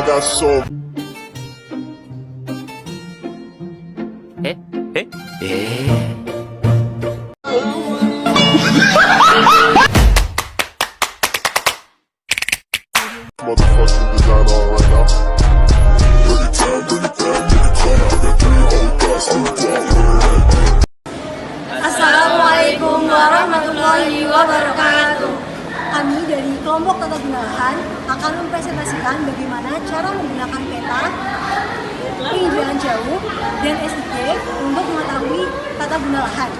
got so motherfucking design on right now. Bring it down, bring it down, bring it down. I got 3 old thoughts to Assalamualaikum warahmatullahi wabarakatuh. Kami dari kelompok tata guna lahan akan mempresentasikan bagaimana cara menggunakan peta, penginderaan jauh, dan SIG untuk mengetahui tata guna lahan.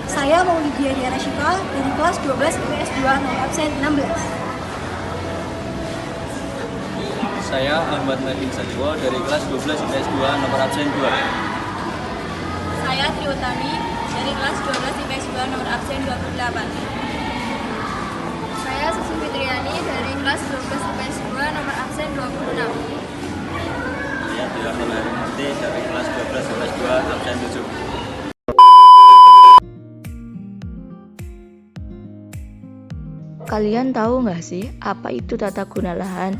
Saya Maulidia Diana Syifa dari kelas 12 IPS 2 nomor absen 16. Saya Ahmad Nadine Sajwa dari kelas 12 IPS 2 nomor absen 2. Saya Tri Utami dari kelas 12 IPS 2 nomor absen 28. Saya Susi Fitriani dari kelas 12 IPS 2 nomor absen 26. Saya Dilarto Harimurti dari kelas 12 IPS 2 absen 7. Kalian tahu nggak sih apa itu tata guna lahan?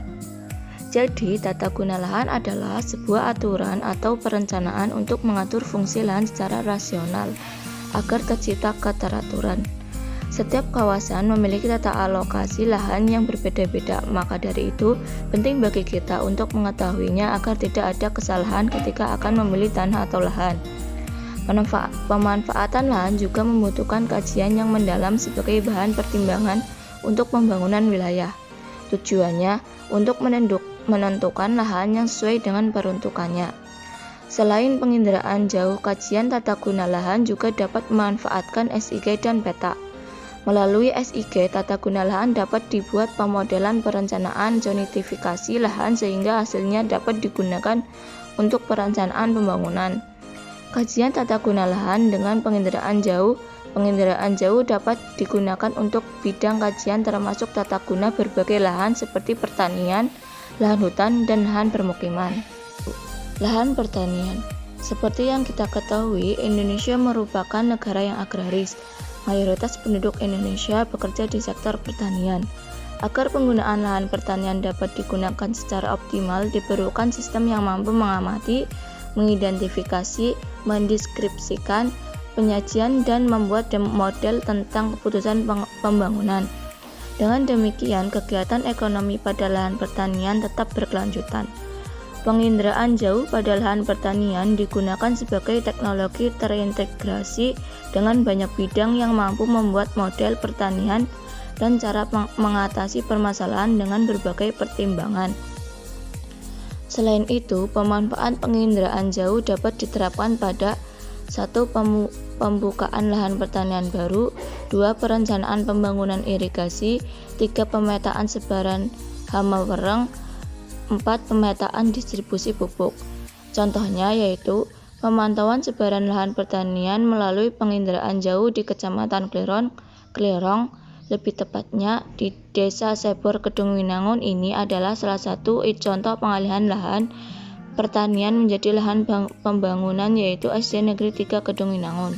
Jadi, tata guna lahan adalah sebuah aturan atau perencanaan untuk mengatur fungsi lahan secara rasional agar tercipta keteraturan. Setiap kawasan memiliki tata alokasi lahan yang berbeda-beda, maka dari itu penting bagi kita untuk mengetahuinya agar tidak ada kesalahan ketika akan memilih tanah atau lahan. Pemanfaatan lahan juga membutuhkan kajian yang mendalam sebagai bahan pertimbangan untuk pembangunan wilayah. Tujuannya untuk menentukan lahan yang sesuai dengan peruntukannya. Selain penginderaan jauh, kajian tata guna lahan juga dapat memanfaatkan SIG dan peta. Melalui SIG, tata guna lahan dapat dibuat pemodelan perencanaan zonitifikasi lahan sehingga hasilnya dapat digunakan untuk perencanaan pembangunan. Kajian tata guna lahan dengan penginderaan jauh dapat digunakan untuk bidang kajian termasuk tata guna berbagai lahan seperti pertanian, lahan hutan, dan lahan permukiman. Lahan pertanian. Seperti yang kita ketahui, Indonesia merupakan negara yang agraris. Mayoritas penduduk Indonesia bekerja di sektor pertanian. Agar penggunaan lahan pertanian dapat digunakan secara optimal, diperlukan sistem yang mampu mengamati, mengidentifikasi, mendeskripsikan, penyajian, dan membuat model tentang keputusan pembangunan. Dengan demikian, kegiatan ekonomi pada lahan pertanian tetap berkelanjutan. Penginderaan jauh pada lahan pertanian digunakan sebagai teknologi terintegrasi dengan banyak bidang yang mampu membuat model pertanian dan cara mengatasi permasalahan dengan berbagai pertimbangan. Selain itu, pemanfaatan penginderaan jauh dapat diterapkan pada 1. Pembukaan lahan pertanian baru, 2. Perencanaan pembangunan irigasi, 3. Pemetaan sebaran hama wereng, 4. Pemetaan distribusi pupuk. Contohnya yaitu pemantauan sebaran lahan pertanian melalui penginderaan jauh di Kecamatan Klerong, lebih tepatnya di Desa Sebor Kedung Winangun. Ini adalah salah satu contoh pengalihan lahan pertanian menjadi lahan pembangunan yaitu SD Negeri 3 Kedung Winangun.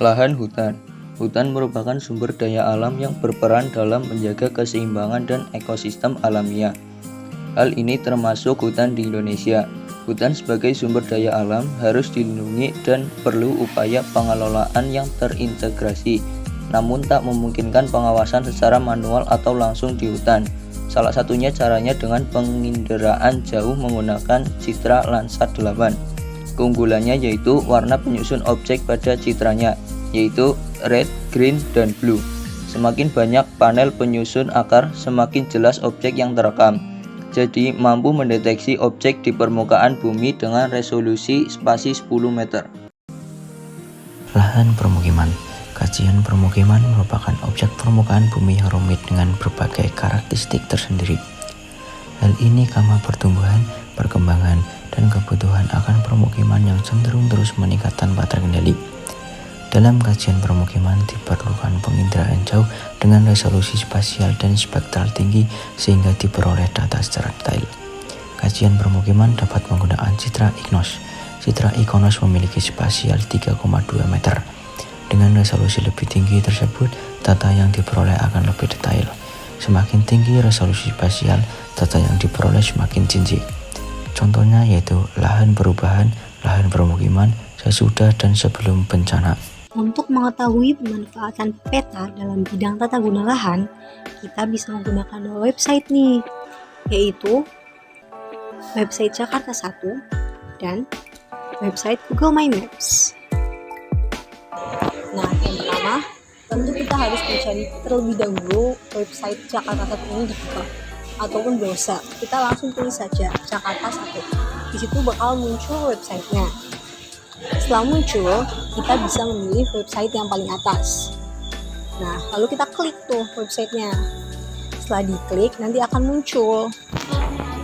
Lahan hutan. Hutan merupakan sumber daya alam yang berperan dalam menjaga keseimbangan dan ekosistem alamiah. Hal ini termasuk hutan di Indonesia. Hutan sebagai sumber daya alam harus dilindungi dan perlu upaya pengelolaan yang terintegrasi, namun tak memungkinkan pengawasan secara manual atau langsung di hutan. Salah satunya caranya dengan penginderaan jauh menggunakan citra Landsat 8. Keunggulannya yaitu warna penyusun objek pada citranya, yaitu red, green, dan blue. Semakin banyak panel penyusun akar, semakin jelas objek yang terekam. Jadi mampu mendeteksi objek di permukaan bumi dengan resolusi spasi 10 meter. Lahan permukiman. Kajian permukiman merupakan objek permukaan bumi yang rumit dengan berbagai karakteristik tersendiri. Hal ini karena pertumbuhan, perkembangan, dan kebutuhan akan permukiman yang cenderung terus meningkat tanpa terkendali. Dalam kajian permukiman diperlukan penginderaan jauh dengan resolusi spasial dan spektral tinggi sehingga diperoleh data secara detail. Kajian permukiman dapat menggunakan citra IKONOS. Citra IKONOS memiliki spasial 3,2 meter. Dengan resolusi lebih tinggi tersebut, data yang diperoleh akan lebih detail. Semakin tinggi resolusi spasial, data yang diperoleh semakin jinjik. Contohnya yaitu lahan perubahan, lahan permukiman, sesudah dan sebelum bencana. Untuk mengetahui pemanfaatan peta dalam bidang tata guna lahan, kita bisa menggunakan dua website nih, yaitu website Jakarta 1 dan website Google My Maps. Nah, yang pertama, tentu kita harus mencari terlebih dahulu website Jakarta 1 ini di Google ataupun browser. Kita langsung tulis saja Jakarta 1. Di situ bakal muncul websitenya. Setelah muncul, kita bisa memilih website yang paling atas. Nah, lalu kita klik tuh websitenya. Setelah diklik, nanti akan muncul.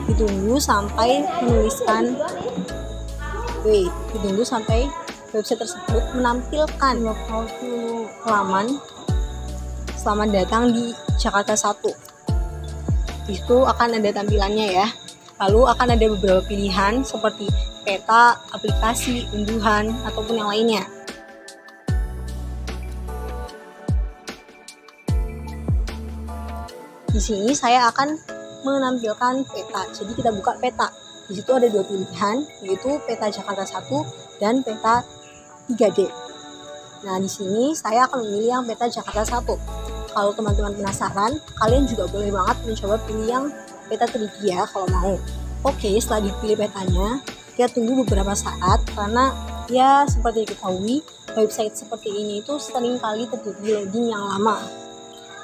Ditunggu sampai menuliskan ditunggu sampai website tersebut menampilkan halaman selamat datang di Jakarta 1. Itu akan ada tampilannya ya. Lalu akan ada beberapa pilihan seperti peta, aplikasi, unduhan, ataupun yang lainnya. Di sini saya akan menampilkan peta. Jadi kita buka peta. Di situ ada dua pilihan, yaitu peta Jakarta 1 dan peta 3D. Nah, di sini saya akan memilih yang peta Jakarta 1. Kalau teman-teman penasaran, kalian juga boleh banget mencoba pilih yang peta 3D ya kalau mau. Oke, setelah dipilih petanya, kita tunggu beberapa saat karena ya seperti diketahui website seperti ini itu sering kali terjadi loading yang lama.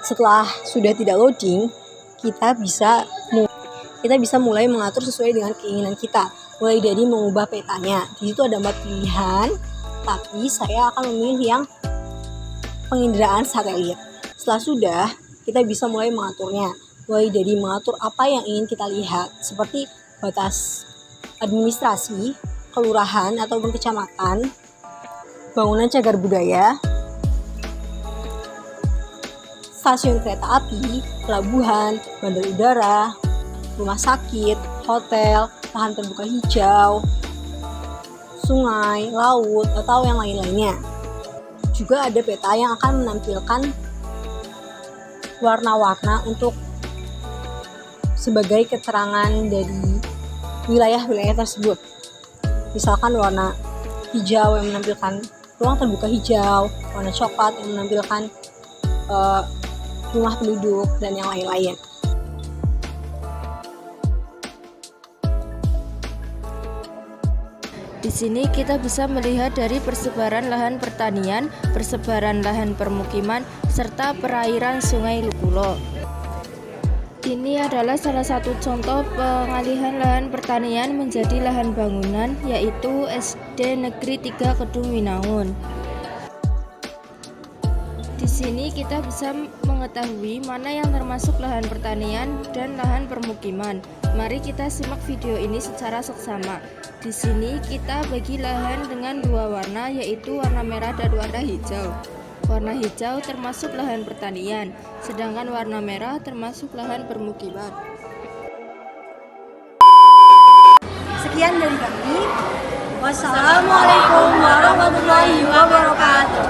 Setelah sudah tidak loading, kita bisa mulai mengatur sesuai dengan keinginan kita, mulai dari mengubah petanya. Di situ ada 4 pilihan, tapi saya akan memilih yang penginderaan satelit. Setelah sudah, kita bisa mulai mengaturnya, mulai dari mengatur apa yang ingin kita lihat, seperti batas administrasi, kelurahan ataupun kecamatan, bangunan cagar budaya, stasiun kereta api, pelabuhan, bandar udara, rumah sakit, hotel, lahan terbuka hijau, sungai, laut, atau yang lain-lainnya. Juga ada peta yang akan menampilkan warna-warna untuk sebagai keterangan dari wilayah-wilayah tersebut. Misalkan warna hijau yang menampilkan ruang terbuka hijau, warna coklat yang menampilkan rumah penduduk, dan yang lain-lain. Di sini kita bisa melihat dari persebaran lahan pertanian, persebaran lahan permukiman, serta perairan Sungai Lukulo. Ini adalah salah satu contoh pengalihan lahan pertanian menjadi lahan bangunan, yaitu SD Negeri 3 Kedung Winangun. Di sini kita bisa mengetahui mana yang termasuk lahan pertanian dan lahan permukiman. Mari kita simak video ini secara seksama. Di sini kita bagi lahan dengan dua warna, yaitu warna merah dan warna hijau. Warna hijau termasuk lahan pertanian, sedangkan warna merah termasuk lahan permukiman. Sekian dari kami. Wassalamualaikum warahmatullahi wabarakatuh.